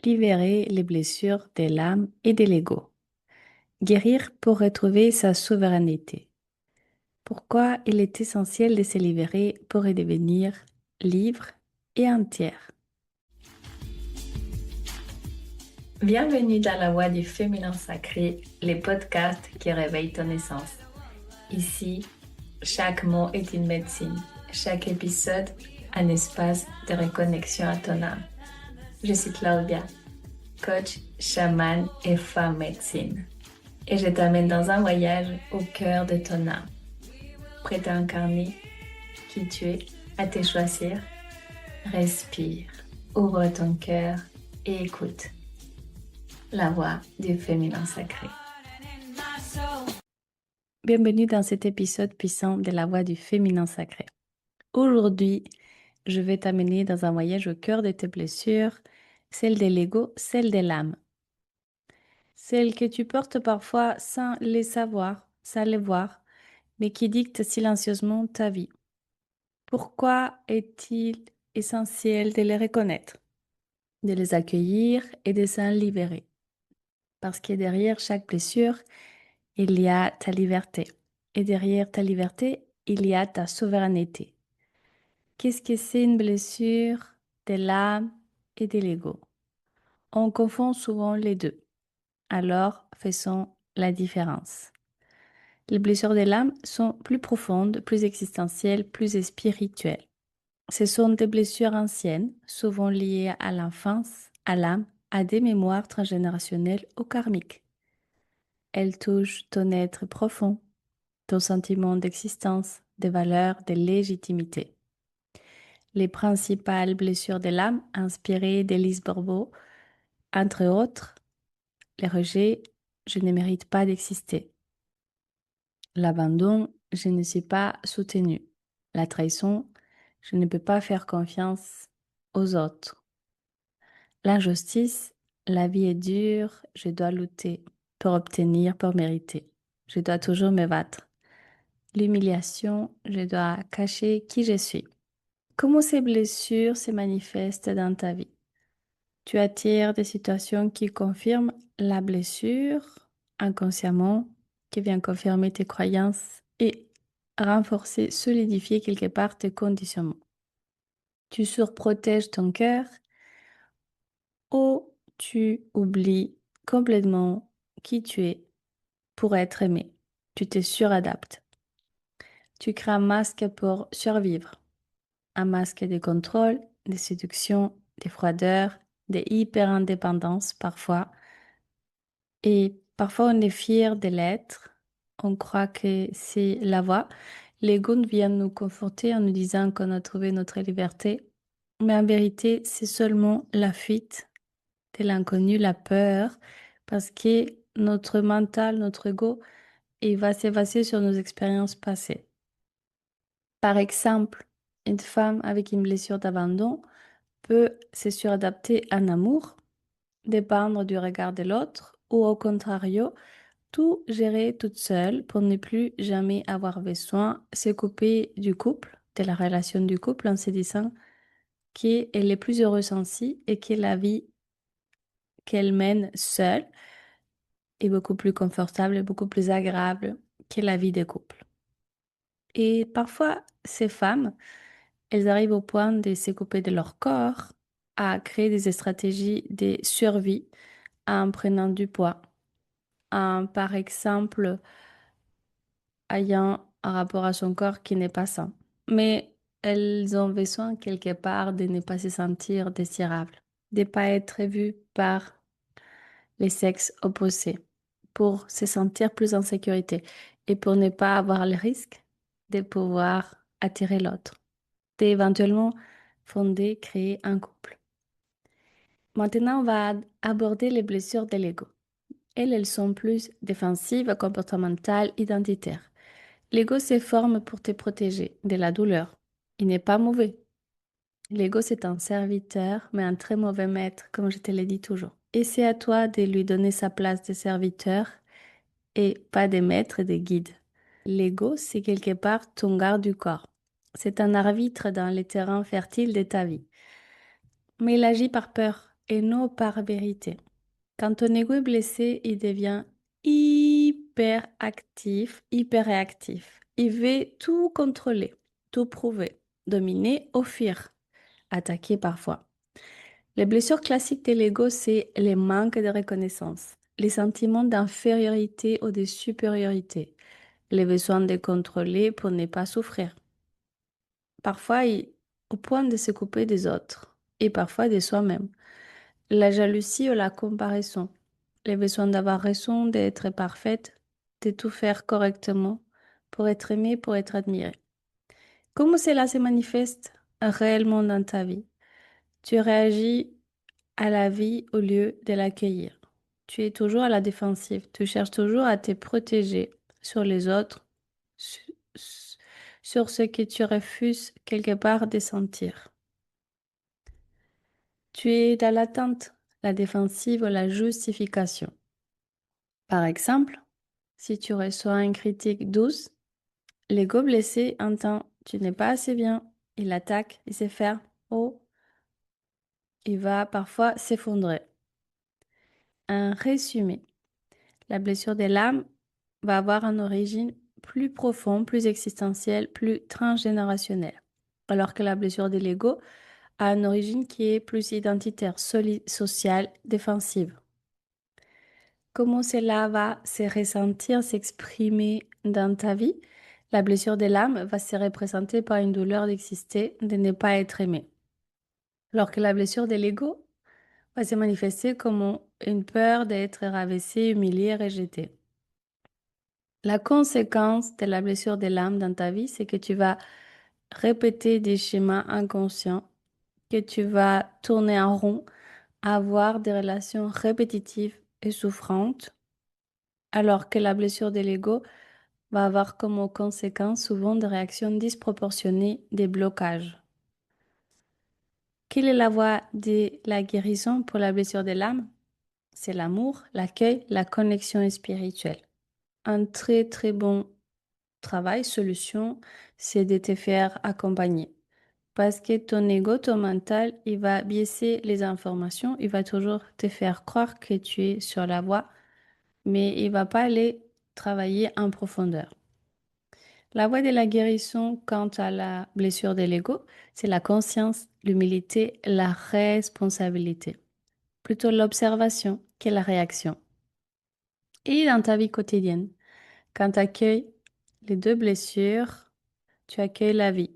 libérer les blessures de l'âme et de l'ego, guérir pour retrouver sa souveraineté. Pourquoi il est essentiel de se libérer pour redevenir libre et entière. Bienvenue dans la voie du féminin sacré, les podcasts qui réveillent ton essence. Ici, chaque mot est une médecine, chaque épisode un espace de reconnexion à ton âme. Je suis Claudia, coach, chamane et femme médecine. Et je t'amène dans un voyage au cœur de ton âme. Prête à incarner qui tu es, à te choisir. Respire, ouvre ton cœur et écoute la voix du féminin sacré. Bienvenue dans cet épisode puissant de la voix du féminin sacré. Aujourd'hui, je vais t'amener dans un voyage au cœur de tes blessures, celle de l'ego, celle de l'âme. Celles que tu portes parfois sans les savoir, sans les voir, mais qui dictent silencieusement ta vie. Pourquoi est-il essentiel de les reconnaître, de les accueillir et de s'en libérer? Parce que derrière chaque blessure, il y a ta liberté. Et derrière ta liberté, il y a ta souveraineté. Qu'est-ce que c'est une blessure de l'âme et de l'ego? On confond souvent les deux. Alors, faisons la différence. Les blessures de l'âme sont plus profondes, plus existentielles, plus spirituelles. Ce sont des blessures anciennes, souvent liées à l'enfance, à l'âme, à des mémoires transgénérationnelles ou karmiques. Elles touchent ton être profond, ton sentiment d'existence, de valeur, de légitimité. Les principales blessures de l'âme inspirées d'Élise Bourbeau, entre autres, les rejets, je ne mérite pas d'exister. L'abandon, je ne suis pas soutenu. La trahison, je ne peux pas faire confiance aux autres. L'injustice, la vie est dure, je dois lutter pour obtenir, pour mériter. Je dois toujours me battre. L'humiliation, je dois cacher qui je suis. Comment ces blessures se manifestent dans ta vie? Tu attires des situations qui confirment la blessure inconsciemment, qui vient confirmer tes croyances et renforcer, solidifier quelque part tes conditionnements. Tu surprotèges ton cœur ou tu oublies complètement qui tu es pour être aimé. Tu te suradaptes. Tu crées un masque pour survivre. Un masque de contrôle, de séduction, de froideur, de hyper-indépendance parfois. Et parfois on est fier de l'être. On croit que c'est la voie. L'ego vient nous conforter en nous disant qu'on a trouvé notre liberté. Mais en vérité, c'est seulement la fuite de l'inconnu, la peur, parce que notre mental, notre ego, il va s'effacer sur nos expériences passées. Par exemple, une femme avec une blessure d'abandon peut se suradapter en amour, dépendre du regard de l'autre, ou au contrario, tout gérer toute seule pour ne plus jamais avoir besoin, se couper du couple, de la relation du couple en se disant qu'elle est plus heureuse ainsi et que la vie qu'elle mène seule est beaucoup plus confortable et beaucoup plus agréable que la vie des couples. Et parfois, ces femmes, elles arrivent au point de se couper de leur corps, à créer des stratégies de survie en prenant du poids, en par exemple ayant un rapport à son corps qui n'est pas sain. Mais elles ont besoin quelque part de ne pas se sentir désirables, de ne pas être vues par les sexes opposés, pour se sentir plus en sécurité et pour ne pas avoir le risque de pouvoir attirer l'autre, d'éventuellement fonder, créer un couple. Maintenant, on va aborder les blessures de l'ego. Elles sont plus défensives, comportementales, identitaires. L'ego se forme pour te protéger de la douleur. Il n'est pas mauvais. L'ego, c'est un serviteur, mais un très mauvais maître, comme je te l'ai dit toujours. Et c'est à toi de lui donner sa place de serviteur et pas de maître et de guide. L'ego, c'est quelque part ton garde du corps. C'est un arbitre dans les terrains fertiles de ta vie. Mais il agit par peur. et non par vérité. Quand ton ego est blessé, il devient hyper actif, hyper réactif. Il veut tout contrôler, tout prouver, dominer ou fuir, attaquer parfois. Les blessures classiques de l'ego, c'est les manques de reconnaissance, les sentiments d'infériorité ou de supériorité, les besoins de contrôler pour ne pas souffrir. Parfois, au point de se couper des autres et parfois de soi-même. La jalousie ou la comparaison, les besoins d'avoir raison, d'être parfaite, de tout faire correctement pour être aimé, pour être admiré. Comment cela se manifeste réellement dans ta vie? Tu réagis à la vie au lieu de l'accueillir. Tu es toujours à la défensive. Tu cherches toujours à te protéger sur les autres, su- su- sur ce que tu refuses quelque part de sentir. Tu es dans l'attente, la défensive ou la justification. Par exemple, si tu reçois une critique douce, l'ego blessé entend tu n'es pas assez bien, il attaque, il se ferme, oh, il va parfois s'effondrer. Un résumé. La blessure de l'âme va avoir une origine plus profonde, plus existentielle, plus transgénérationnelle. Alors que la blessure de l'ego a une origine qui est plus identitaire, sociale, défensive. Comment cela va se ressentir, s'exprimer dans ta vie? La blessure de l'âme va se représenter par une douleur d'exister, de ne pas être aimé. Alors que la blessure de l'ego va se manifester comme une peur d'être rabaissé, humilié, rejeté. La conséquence de la blessure de l'âme dans ta vie, c'est que tu vas répéter des schémas inconscients, que tu vas tourner en rond, avoir des relations répétitives et souffrantes, alors que la blessure de l'ego va avoir comme conséquence souvent des réactions disproportionnées, des blocages. Quelle est la voie de la guérison pour la blessure de l'âme? C'est l'amour, l'accueil, la connexion spirituelle. Un très très bon travail, solution, c'est de te faire accompagner. Parce que ton ego, ton mental, il va biaiser les informations, il va toujours te faire croire que tu es sur la voie, mais il va pas aller travailler en profondeur. La voie de la guérison quant à la blessure de l'ego, c'est la conscience, l'humilité, la responsabilité. Plutôt l'observation que la réaction. Et dans ta vie quotidienne, quand tu accueilles les deux blessures, tu accueilles la vie.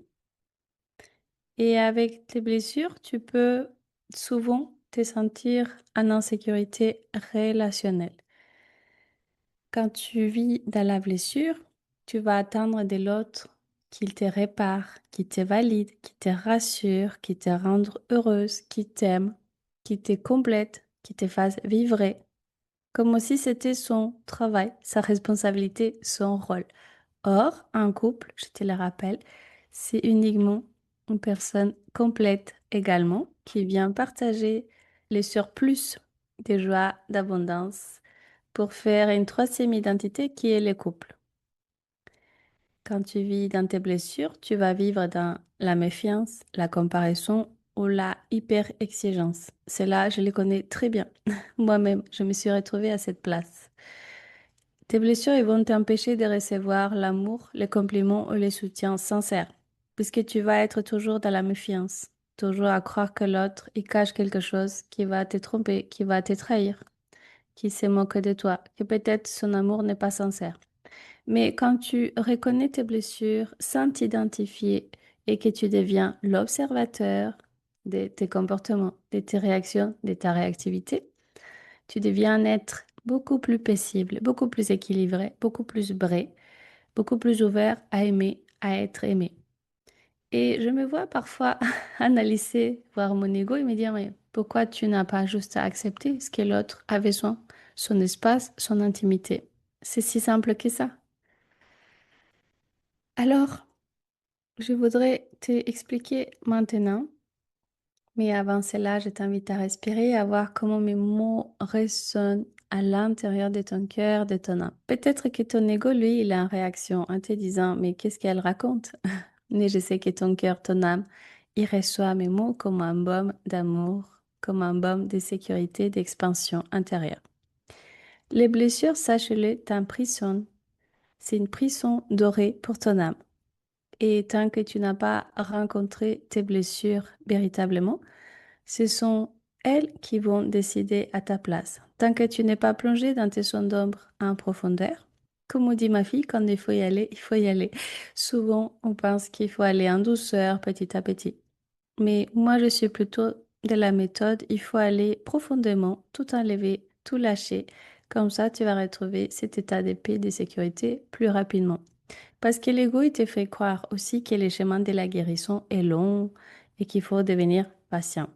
Et avec tes blessures, tu peux souvent te sentir en insécurité relationnelle. Quand tu vis dans la blessure, tu vas attendre de l'autre qu'il te répare, qu'il te valide, qu'il te rassure, qu'il te rende heureuse, qu'il t'aime, qu'il te complète, qu'il te fasse vivre, comme si c'était son travail, sa responsabilité, son rôle. Or, un couple, je te le rappelle, c'est uniquement une personne complète également qui vient partager les surplus de joie, d'abondance pour faire une troisième identité qui est le couple. Quand tu vis dans tes blessures, tu vas vivre dans la méfiance, la comparaison ou la hyper-exigence. Cela, je les connais très bien. Moi-même, je me suis retrouvée à cette place. Tes blessures ils vont t'empêcher de recevoir l'amour, les compliments ou les soutiens sincères, puisque tu vas être toujours dans la méfiance, toujours à croire que l'autre, il cache quelque chose qui va te tromper, qui va te trahir, qui se moque de toi, que peut-être son amour n'est pas sincère. Mais quand tu reconnais tes blessures sans t'identifier et que tu deviens l'observateur de tes comportements, de tes réactions, de ta réactivité, tu deviens un être beaucoup plus paisible, beaucoup plus équilibré, beaucoup plus vrai, beaucoup plus ouvert à aimer, à être aimé. Et je me vois parfois analyser, voir mon ego et me dire, mais pourquoi tu n'as pas juste à accepter ce que l'autre a besoin, son espace, son intimité. C'est si simple que ça. Alors, je voudrais t'expliquer maintenant, mais avant cela, je t'invite à respirer, à voir comment mes mots résonnent à l'intérieur de ton cœur, de ton âme. Peut-être que ton ego, lui, il a une réaction en te disant, mais qu'est-ce qu'elle raconte? Mais je sais que ton cœur, ton âme, il reçoit mes mots comme un baume d'amour, comme un baume de sécurité d'expansion intérieure. Les blessures, sache-le, t'emprisonnent. C'est une prison dorée pour ton âme. Et tant que tu n'as pas rencontré tes blessures véritablement, ce sont elles qui vont décider à ta place. Tant que tu n'es pas plongé dans tes zones d'ombre en profondeur, comme dit ma fille, quand il faut y aller, il faut y aller. Souvent, on pense qu'il faut aller en douceur, petit à petit. Mais moi, je suis plutôt de la méthode, il faut aller profondément, tout enlever, tout lâcher. Comme ça, tu vas retrouver cet état de paix, de sécurité plus rapidement. Parce que l'ego, il te fait croire aussi que le chemin de la guérison est long et qu'il faut devenir patient.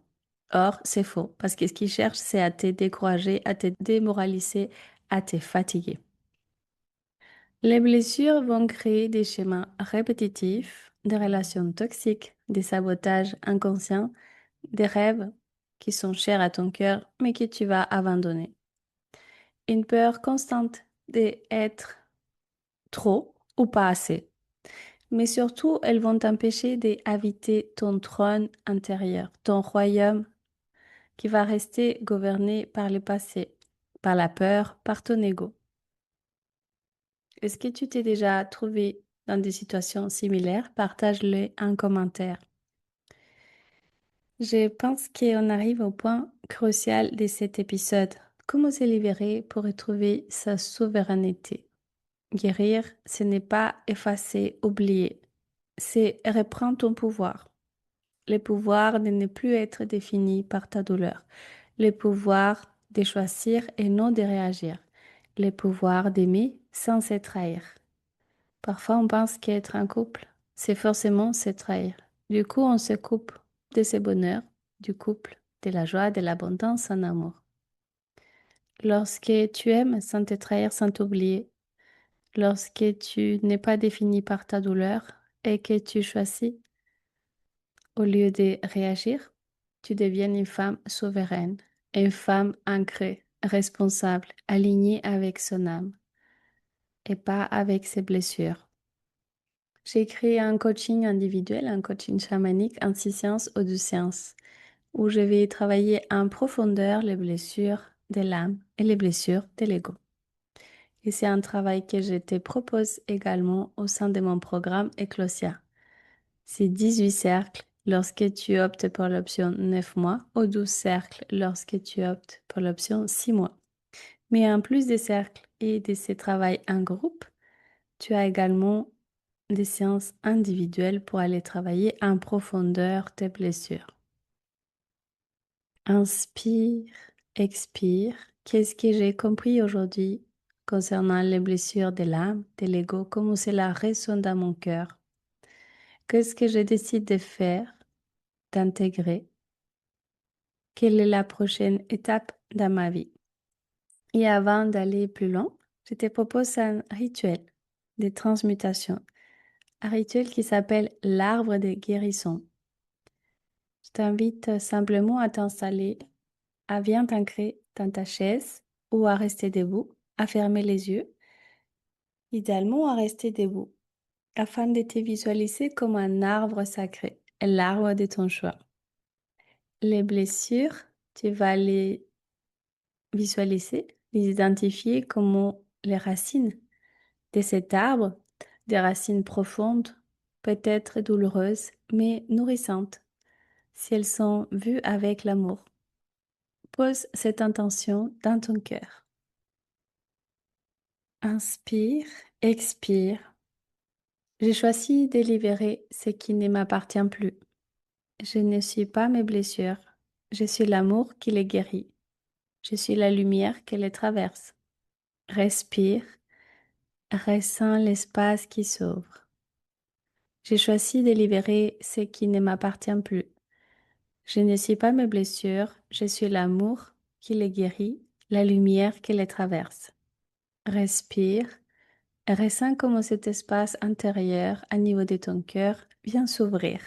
Or, c'est faux, parce que ce qu'il cherche, c'est à te décourager, à te démoraliser, à te fatiguer. Les blessures vont créer des schémas répétitifs, des relations toxiques, des sabotages inconscients, des rêves qui sont chers à ton cœur, mais que tu vas abandonner. Une peur constante d'être trop ou pas assez. Mais surtout, elles vont t'empêcher d'habiter ton trône intérieur, ton royaume qui va rester gouverné par le passé, par la peur, par ton ego. Est-ce que tu t'es déjà trouvé dans des situations similaires? Partage-le en commentaire. Je pense qu'on arrive au point crucial de cet épisode. Comment se libérer pour retrouver sa souveraineté? Guérir, ce n'est pas effacer, oublier, c'est reprendre ton pouvoir. Le pouvoir de ne plus être défini par ta douleur. Le pouvoir de choisir et non de réagir. Le pouvoir d'aimer sans se trahir. Parfois, on pense qu'être en couple, c'est forcément se trahir. Du coup, on se coupe de ce bonheur, du couple, de la joie, de l'abondance en amour. Lorsque tu aimes sans te trahir, sans t'oublier, lorsque tu n'es pas défini par ta douleur et que tu choisis, au lieu de réagir, tu deviens une femme souveraine, une femme ancrée, responsable, alignée avec son âme et pas avec ses blessures. J'ai créé un coaching individuel, un coaching chamanique en 6 séances ou 12 séances, où je vais travailler en profondeur les blessures de l'âme et les blessures de l'ego. Et c'est un travail que je te propose également au sein de mon programme Eclosia. C'est 18 cercles lorsque tu optes pour l'option 9 mois ou 12 cercles lorsque tu optes pour l'option 6 mois. Mais en plus des cercles et de ces travaux en groupe, tu as également des séances individuelles pour aller travailler en profondeur tes blessures. Inspire, expire. Qu'est-ce que j'ai compris aujourd'hui concernant les blessures de l'âme, de l'ego, comment cela résonne dans mon cœur? Qu'est-ce que je décide de faire, d'intégrer? Quelle est la prochaine étape dans ma vie? Et avant d'aller plus loin, je te propose un rituel de transmutation, un rituel qui s'appelle l'arbre de guérison. Je t'invite simplement à t'installer, à bien t'ancrer dans ta chaise ou à rester debout, à fermer les yeux, idéalement à rester debout, afin de te visualiser comme un arbre sacré, l'arbre de ton choix. Les blessures, tu vas les visualiser, les identifier comme les racines de cet arbre, des racines profondes, peut-être douloureuses, mais nourrissantes, si elles sont vues avec l'amour. Pose cette intention dans ton cœur. Inspire, expire. J'ai choisi de libérer ce qui ne m'appartient plus. Je ne suis pas mes blessures. Je suis l'amour qui les guérit. Je suis la lumière qui les traverse. Respire, ressens l'espace qui s'ouvre. J'ai choisi de libérer ce qui ne m'appartient plus. Je ne suis pas mes blessures, je suis l'amour qui les guérit, la lumière qui les traverse. Respire, ressens comment cet espace intérieur à niveau de ton cœur vient s'ouvrir.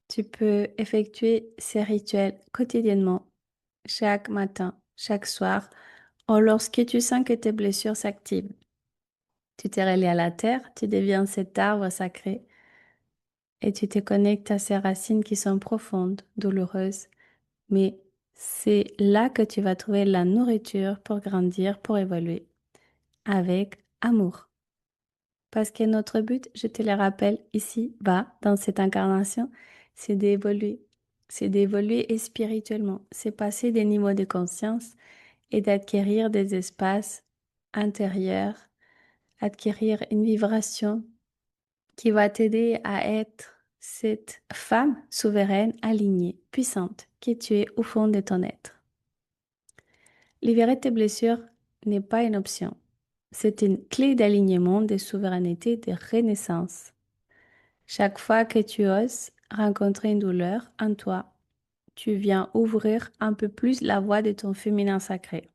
Tu peux effectuer ces rituels quotidiennement, chaque matin, chaque soir, ou lorsque tu sens que tes blessures s'activent. Tu t'es relié à la terre, tu deviens cet arbre sacré et tu te connectes à ces racines qui sont profondes, douloureuses, Mais c'est là que tu vas trouver la nourriture pour grandir, pour évoluer avec amour. Parce que notre but, je te le rappelle ici-bas, dans cette incarnation, c'est d'évoluer. C'est d'évoluer spirituellement. C'est passer des niveaux de conscience et d'acquérir des espaces intérieurs, acquérir une vibration qui va t'aider à être cette femme souveraine, alignée, puissante que tu es au fond de ton être. Libérer tes blessures n'est pas une option. C'est une clé d'alignement, de souveraineté, de renaissance. Chaque fois que tu oses rencontrer une douleur en toi, tu viens ouvrir un peu plus la voie de ton féminin sacré.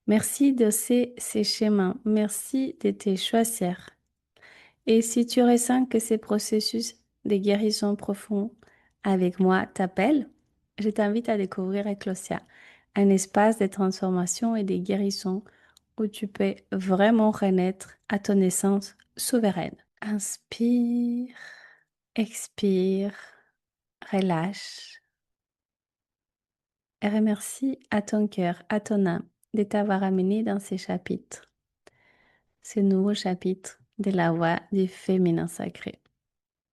Merci de ces chemins. Merci de te choisir. Et si tu ressens que ces processus de guérison profond avec moi t'appellent, je t'invite à découvrir Eclosia, un espace de transformation et de guérison où tu peux vraiment renaître à ton essence souveraine. Inspire, expire, relâche et remercie à ton cœur, à ton âme de t'avoir amené dans ces chapitres, ce nouveau chapitre de la voie du féminin sacré.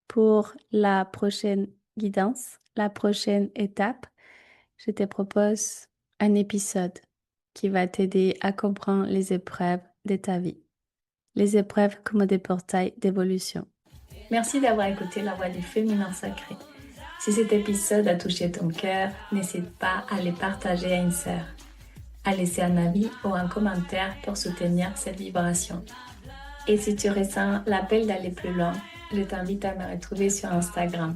Pour la prochaine guidance, la prochaine étape, je te propose un épisode qui va t'aider à comprendre les épreuves de ta vie, les épreuves comme des portails d'évolution. Merci d'avoir écouté la voix du féminin sacré. Si cet épisode a touché ton cœur, n'hésite pas à le partager à une sœur, à laisser un avis ou un commentaire pour soutenir cette vibration. Et si tu ressens l'appel d'aller plus loin, je t'invite à me retrouver sur Instagram.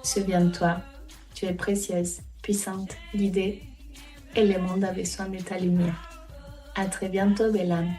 Souviens-toi, tu es précieuse, puissante, guidée et le monde a besoin de ta lumière. À très bientôt, belle âme.